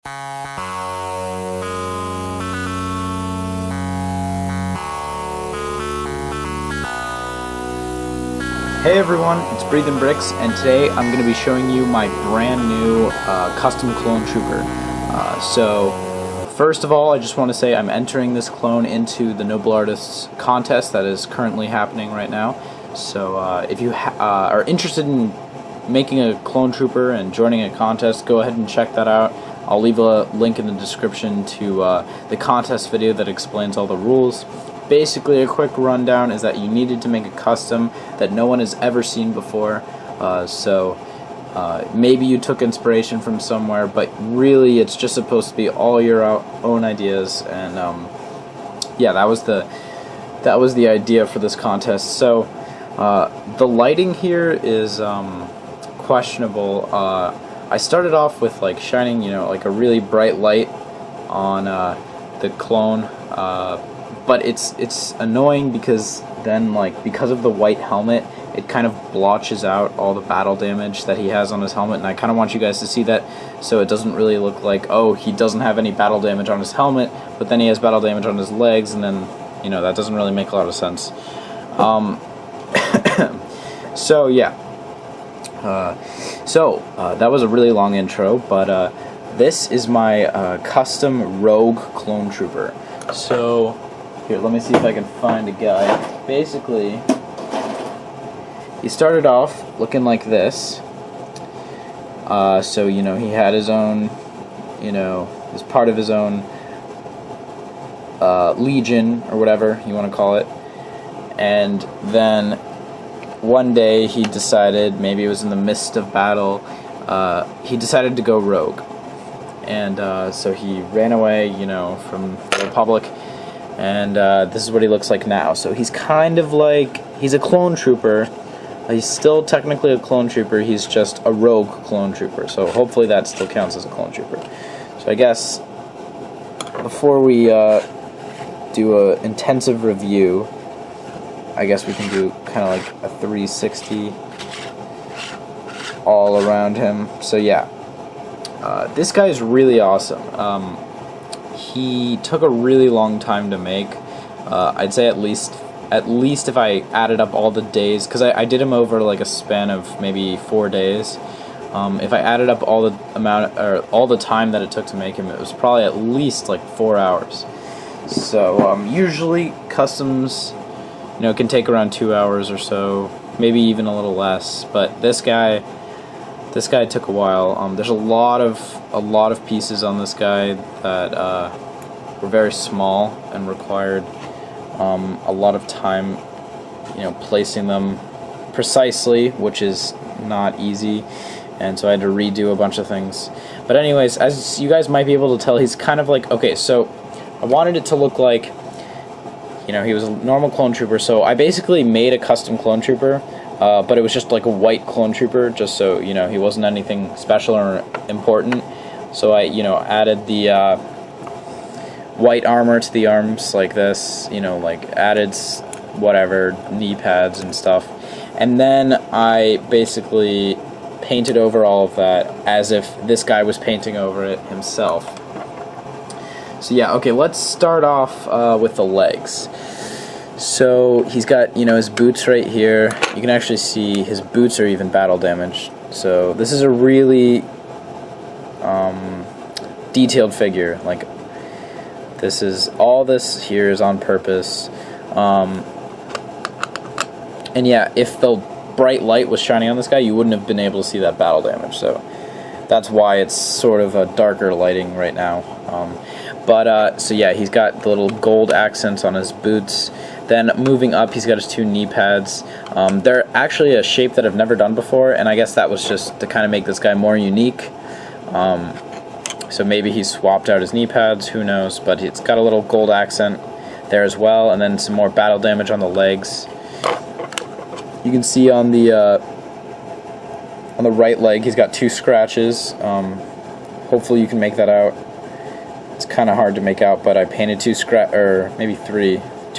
Hey everyone, it's Breathing Bricks, and today I'm going to be showing you my brand new custom clone trooper. So first of all, I just want to say I'm entering this clone into the NobleArtist contest that is currently happening right now. So if you are interested in making a clone trooper and joining a contest, go ahead and check that out. I'll leave a link in the description to the contest video that explains all the rules. Basically, a quick rundown is that you needed to make a custom that no one has ever seen before. Maybe you took inspiration from somewhere, but really it's just supposed to be all your own ideas. And yeah, that was the idea for this contest. So the lighting here is questionable. I started off with like shining, like a really bright light on the clone. But it's annoying because then, because of the white helmet, it kind of blotches out all the battle damage that he has on his helmet, and I kind of want you guys to see that, so it doesn't really look like, oh, he doesn't have any battle damage on his helmet, but then he has battle damage on his legs, and then, that doesn't really make a lot of sense. So, yeah. That was a really long intro, but this is my custom rogue clone trooper. So here, let me see if I can find a guy. Basically, he started off looking like this. He had his own, as part of his own legion, or whatever you want to call it. And then one day he decided, maybe it was in the midst of battle, he decided to go rogue. And so he ran away, from the Republic. And this is what he looks like now. So he's kind of he's a clone trooper. He's still technically a clone trooper. He's just a rogue clone trooper. So hopefully that still counts as a clone trooper. So I guess before we do an intensive review, I guess we can do kind of like a 360 all around him. So yeah, this guy is really awesome. He took a really long time to make. I'd say at least if I added up all the days, because I did him over like a span of maybe 4 days. If I added up all the time that it took to make him, it was probably at least like 4 hours. So usually customs, can take around 2 hours or so, maybe even a little less. But this guy took a while. There's a lot of pieces on this guy that were very small and required a lot of time, placing them precisely, which is not easy, and so I had to redo a bunch of things. But anyways, as you guys might be able to tell, he's kind of okay, so I wanted it to look like, he was a normal clone trooper, so I basically made a custom clone trooper. But it was just like a white clone trooper, just so, he wasn't anything special or important. So I, added the white armor to the arms like this, added whatever, knee pads and stuff. And then I basically painted over all of that as if this guy was painting over it himself. So yeah, okay, let's start off with the legs. So he's got, his boots right here. You can actually see his boots are even battle damaged. So this is a really detailed figure. All this here is on purpose. And yeah, if the bright light was shining on this guy, you wouldn't have been able to see that battle damage. So that's why it's sort of a darker lighting right now. So yeah, he's got the little gold accents on his boots. Then moving up, he's got his 2 knee pads. They're actually a shape that I've never done before, and I guess that was just to kind of make this guy more unique. So maybe he swapped out his knee pads, who knows, but it's got a little gold accent there as well, and then some more battle damage on the legs. You can see on the right leg, he's got 2 scratches. Hopefully you can make that out. It's kind of hard to make out, but I painted 2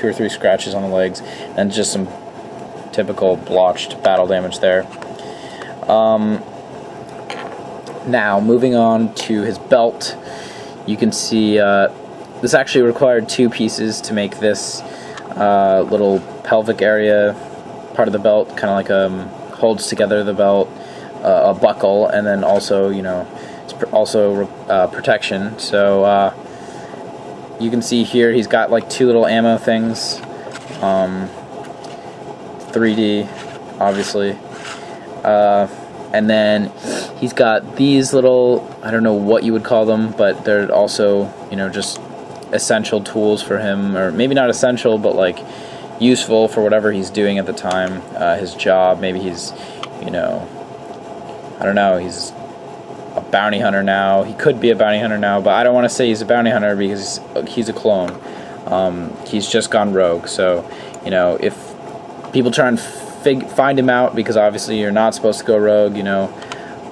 or 3 scratches on the legs, and just some typical blotched battle damage there. Now, moving on to his belt, you can see this actually required 2 pieces to make this little pelvic area part of the belt, kind of like holds together the belt, a buckle, and then also, you know, it's also protection. So you can see here he's got like 2 little ammo things, 3D, obviously, and then he's got these little, I don't know what you would call them, but they're also, you know, just essential tools for him, or maybe not essential, but like useful for whatever he's doing at the time, his job. Maybe he's, you know, I don't know, he's a bounty hunter now. He could be a bounty hunter now, but I don't want to say he's a bounty hunter because he's a clone. He's just gone rogue, so, you know, if people try and find him out, because obviously you're not supposed to go rogue, you know,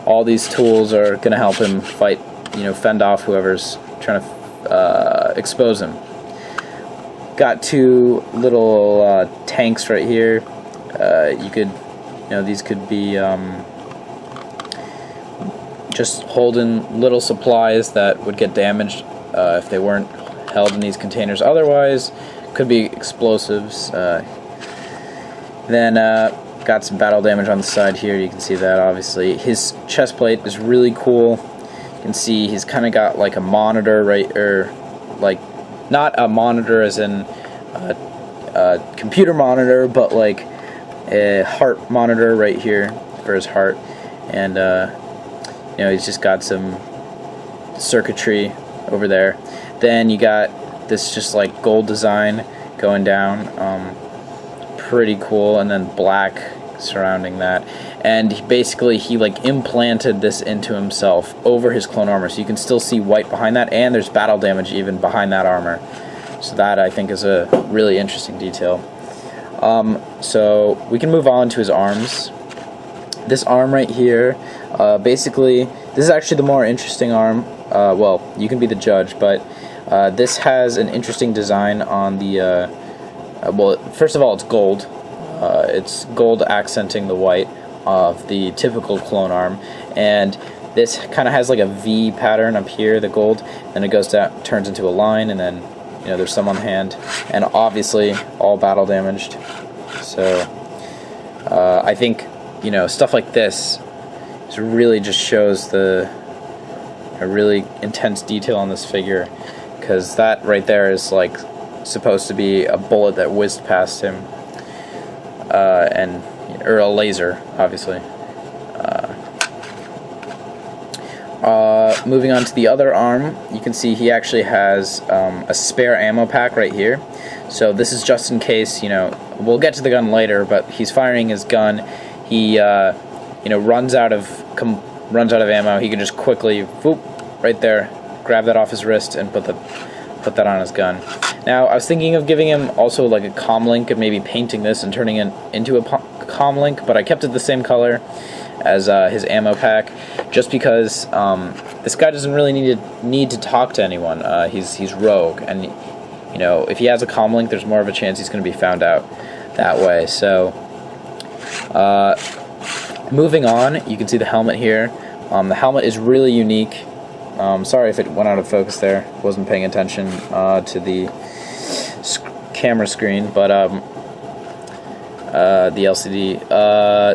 all these tools are going to help him fight, you know, fend off whoever's trying to expose him. Got 2 little tanks right here. You could, you know, these could be just holding little supplies that would get damaged if they weren't held in these containers. Otherwise, could be explosives. Then got some battle damage on the side here. You can see that, obviously. His chest plate is really cool. You can see he's kind of got like a monitor, right, or like not a monitor as in a computer monitor, but like a heart monitor right here for his heart. And you know, he's just got some circuitry over there. Then you got this just like gold design going down, pretty cool, and then black surrounding that. And he like implanted this into himself over his clone armor, so you can still see white behind that, and there's battle damage even behind that armor. So that, I think, is a really interesting detail. So we can move on to his arms. This arm right here, basically, this is actually the more interesting arm. Well, you can be the judge, but this has an interesting design on the, well, first of all, it's gold. It's gold accenting the white of the typical clone arm, and this kind of has like a V pattern up here, the gold, and it goes down, turns into a line, and then, you know, there's some on the hand, and obviously all battle damaged. So I think, you know, stuff like this really just shows a really intense detail on this figure, because that right there is like supposed to be a bullet that whizzed past him, or a laser, obviously. Moving on to the other arm, you can see he actually has a spare ammo pack right here. So this is just in case, you know, we'll get to the gun later, but he's firing his gun. He, you know, runs out of ammo. He can just quickly, whoop, right there, grab that off his wrist and put that on his gun. Now, I was thinking of giving him also like a comm link and maybe painting this and turning it into a comm link, but I kept it the same color as his ammo pack, just because this guy doesn't really need to talk to anyone. He's rogue, and, you know, if he has a comm link, there's more of a chance he's going to be found out that way. So moving on, you can see the helmet here. The helmet is really unique. Sorry if it went out of focus there. Wasn't paying attention to the camera screen, but the LCD.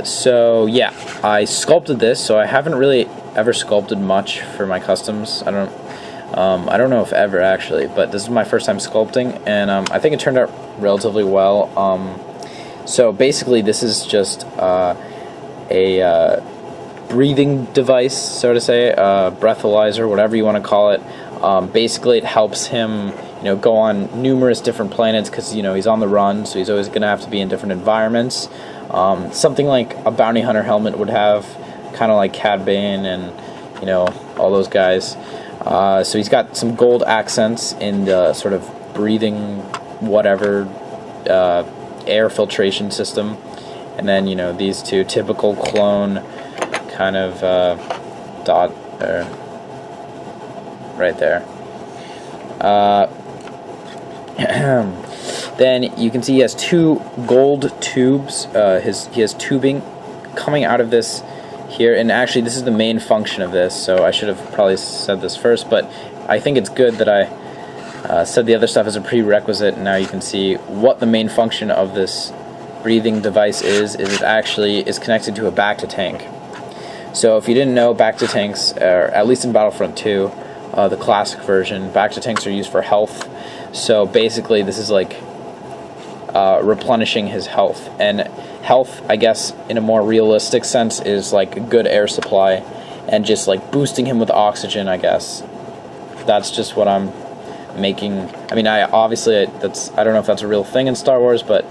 So yeah, I sculpted this. So I haven't really ever sculpted much for my customs. I don't know if ever actually, but this is my first time sculpting, and I think it turned out relatively well. So basically, this is just a breathing device, so to say, breathalyzer, whatever you want to call it. Basically, it helps him, you know, go on numerous different planets, because, you know, he's on the run, so he's always going to have to be in different environments. Something like a bounty hunter helmet would have, kind of like Cad Bane and, you know, all those guys. So he's got some gold accents in the sort of breathing, whatever, air filtration system, and then, you know, these two typical clone kind of dot there, right there. Then you can see he has 2 gold tubes. He has tubing coming out of this here, and actually this is the main function of this, so I should have probably said this first, but I think it's good that I said the other stuff as a prerequisite, and now you can see what the main function of this breathing device is it actually is connected to a back-to-tank. So if you didn't know, back-to-tanks, at least in Battlefront 2, the classic version, back-to-tanks are used for health. So basically this is like replenishing his health, and health, I guess, in a more realistic sense, is like a good air supply, and just like boosting him with oxygen, I guess. That's just what I'm making. I mean, I don't know if that's a real thing in Star Wars, but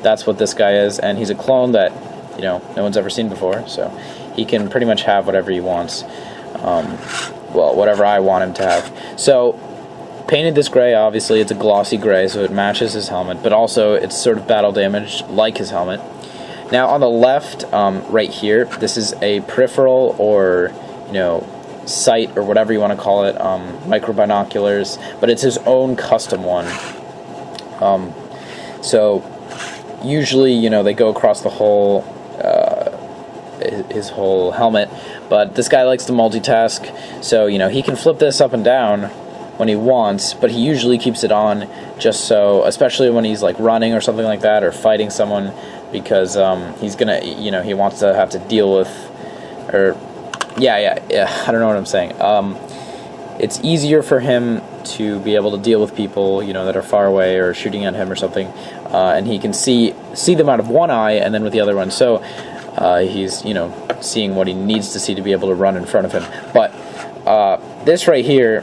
that's what this guy is, and he's a clone that, you know, no one's ever seen before, so he can pretty much have whatever he wants. Well, whatever I want him to have. So, painted this gray, obviously, it's a glossy gray, so it matches his helmet, but also it's sort of battle damaged, like his helmet. Now, on the left, right here, this is a peripheral, or, you know, sight, or whatever you want to call it, micro binoculars, but it's his own custom one. So, usually, you know, they go across the whole, his whole helmet, but this guy likes to multitask, so, you know, he can flip this up and down when he wants, but he usually keeps it on just so, especially when he's like running or something like that, or fighting someone, because he's gonna, you know, he wants to have to deal with, or, yeah, I don't know what I'm saying. It's easier for him to be able to deal with people, you know, that are far away or shooting at him or something, and he can see them out of one eye and then with the other one, so he's, you know, seeing what he needs to see to be able to run in front of him. But this right here,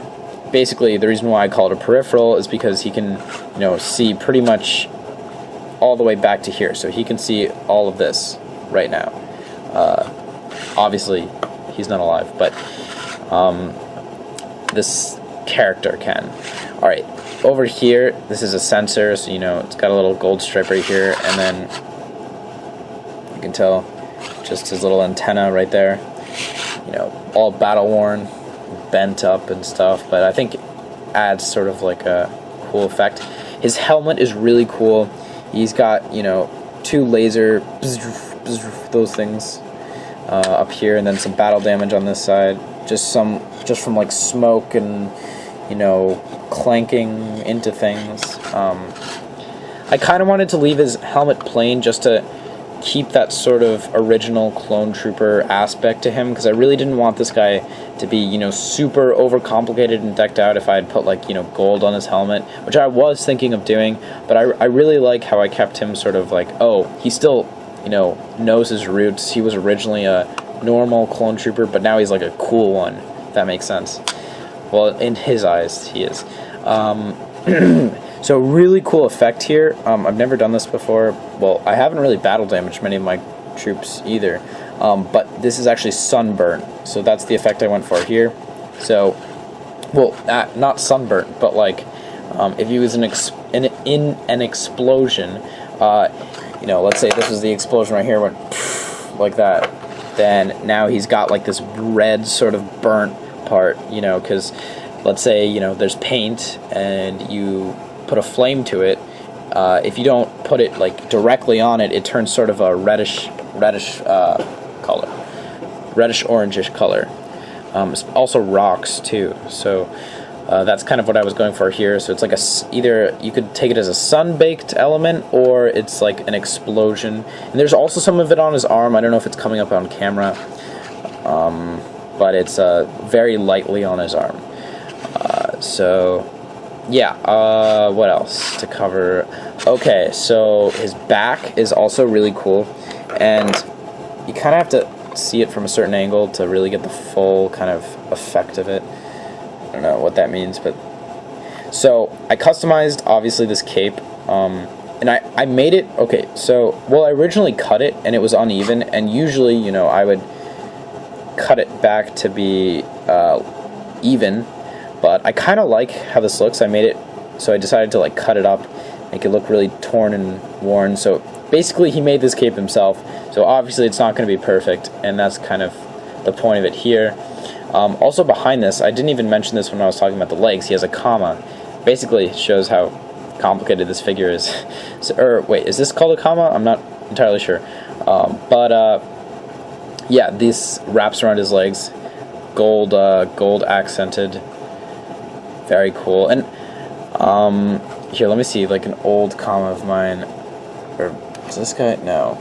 basically the reason why I call it a peripheral is because he can, you know, see pretty much all the way back to here, so he can see all of this right now. Obviously he's not alive, but this character can. Alright, over here, this is a sensor, so, you know, it's got a little gold stripe right here, and then you can tell just his little antenna right there, you know, all battle worn, bent up and stuff, but I think it adds sort of like a cool effect. His helmet is really cool. He's got, you know, two laser those things up here, and then some battle damage on this side, just from like smoke and, you know, clanking into things. I kind of wanted to leave his helmet plain just to keep that sort of original clone trooper aspect to him, because I really didn't want this guy to be, you know, super overcomplicated and decked out if I had put, like, you know, gold on his helmet, which I was thinking of doing, but I really like how I kept him sort of like, oh, he still, you know, knows his roots. He was originally a normal clone trooper, but now he's like a cool one, if that makes sense. Well, in his eyes, he is. So really cool effect here. I've never done this before. Well, I haven't really battle damaged many of my troops either. But this is actually sunburn. So that's the effect I went for here. So, well, not sunburn, but like if he was in an explosion, you know, let's say this was the explosion right here, went like that. Then now he's got like this red sort of burnt part, you know, because let's say, you know, there's paint and you put a flame to it. If you don't put it like directly on it, it turns sort of a reddish color, reddish orangish color. Also rocks too, so that's kind of what I was going for here. So it's like either you could take it as a sun-baked element, or it's like an explosion. And there's also some of it on his arm. I don't know if it's coming up on camera, but it's very lightly on his arm. So yeah, what else to cover? Okay, so his back is also really cool, and you kind of have to see it from a certain angle to really get the full kind of effect of it. I don't know what that means, but so I customized obviously this cape, and I made it, okay, so, well, I originally cut it and it was uneven, and usually, you know, I would cut it back to be even, but I kind of like how this looks. I made it, so I decided to like cut it up, make it look really torn and worn. So basically he made this cape himself, so obviously it's not going to be perfect, and that's kind of the point of it here. Also behind this, I didn't even mention this when I was talking about the legs, he has a comma. Basically shows how complicated this figure is. So, or wait, is this called a comma? I'm not entirely sure. But yeah, this wraps around his legs, gold accented, very cool. And here, let me see, like an old comic of mine, or is this guy? No,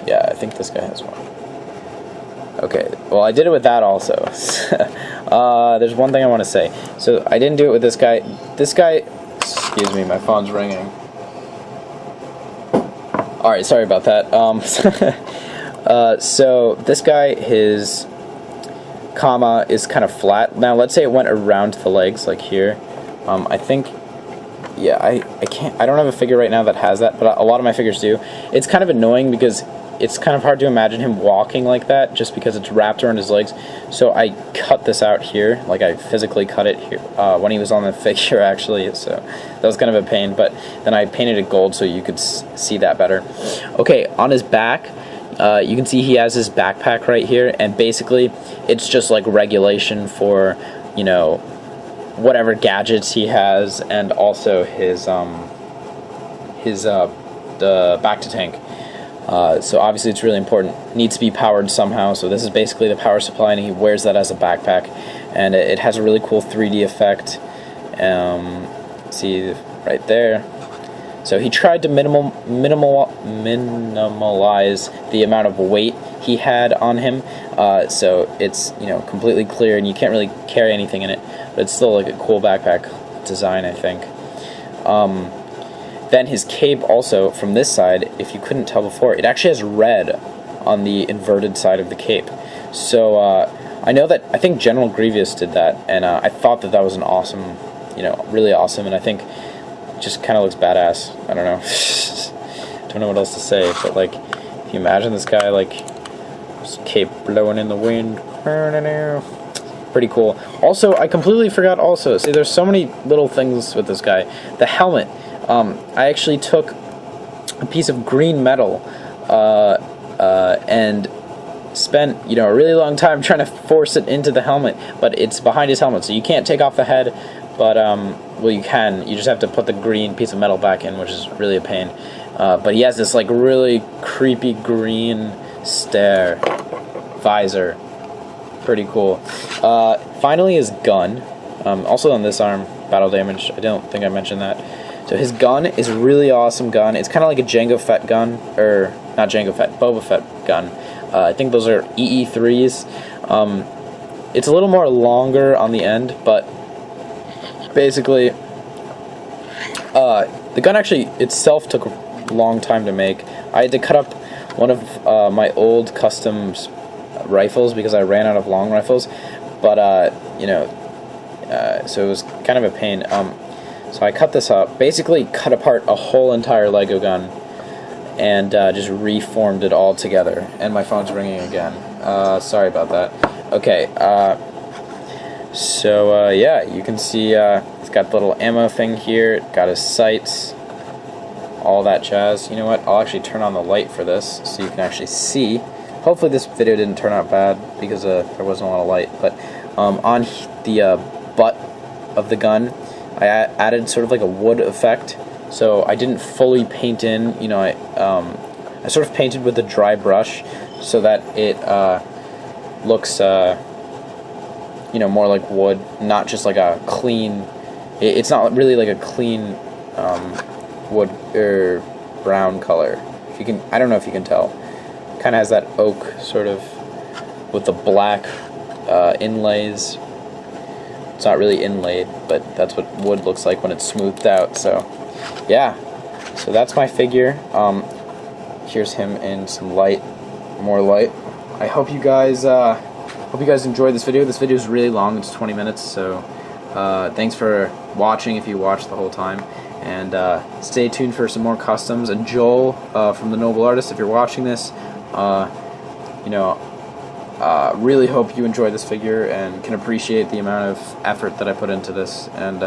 yeah, I think this guy has one. Okay, well, I did it with that also. There's one thing I want to say. So I didn't do it with this guy. This guy, excuse me, my phone's ringing. Alright, sorry about that. So this guy, his comma is kind of flat. Now let's say it went around the legs, like here. I think, yeah, I don't have a figure right now that has that, but a lot of my figures do. It's kind of annoying because it's kind of hard to imagine him walking like that just because it's wrapped around his legs. So I cut this out here, like I physically cut it here when he was on the figure actually, so that was kind of a pain, but then I painted it gold so you could see that better. Okay, on his back, you can see he has his backpack right here, and basically it's just like regulation for, you know, whatever gadgets he has, and also his the back to tank. So obviously it's really important. It needs to be powered somehow, so this is basically the power supply, and he wears that as a backpack, and it has a really cool 3D effect. See right there. So he tried to minimalize the amount of weight he had on him, so it's, you know, completely clear and you can't really carry anything in it, but it's still like a cool backpack design, I think. Then his cape also, from this side, if you couldn't tell before, it actually has red on the inverted side of the cape. So I know that, I think General Grievous did that, and I thought that was an awesome, you know, really awesome, and I think it just kind of looks badass. I don't know. Don't know what else to say, but like, if you imagine this guy, like, his cape blowing in the wind. Pretty cool. Also, I completely forgot also, see, there's so many little things with this guy. The helmet. I actually took a piece of green metal and spent, you know, a really long time trying to force it into the helmet, but it's behind his helmet, so you can't take off the head, but, well, you can. You just have to put the green piece of metal back in, which is really a pain. But he has this, like, really creepy green stare visor. Pretty cool. Finally, his gun. Also on this arm, battle damage. I don't think I mentioned that. So his gun is a really awesome gun. It's kind of like a Jango Fett gun, or not Jango Fett, Boba Fett gun. I think those are EE3s. It's a little more longer on the end, but basically, the gun actually itself took a long time to make. I had to cut up one of my old customs rifles because I ran out of long rifles, but you know, so it was kind of a pain. So I cut this up, basically cut apart a whole entire Lego gun, and just reformed it all together. And my phone's ringing again. Sorry about that. Okay, so yeah, you can see it's got the little ammo thing here, got his sights, all that jazz. You know what, I'll actually turn on the light for this so you can actually see. Hopefully this video didn't turn out bad because there wasn't a lot of light, but on the butt of the gun, I added sort of like a wood effect, so I didn't fully paint in, you know, I sort of painted with a dry brush so that it looks, you know, more like wood, not just like a clean, it's not really like a clean wood or brown color. If you can, I don't know if you can tell, kind of has that oak sort of with the black inlays. It's not really inlaid, but that's what wood looks like when it's smoothed out. So, yeah. So that's my figure. Here's him in some light, more light. I hope you guys enjoyed this video. This video is really long. It's 20 minutes. So, thanks for watching if you watched the whole time. And stay tuned for some more customs. And Joel from the NobleArtist, if you're watching this, you know, really hope you enjoy this figure and can appreciate the amount of effort that I put into this. And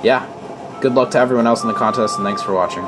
yeah, good luck to everyone else in the contest, and thanks for watching.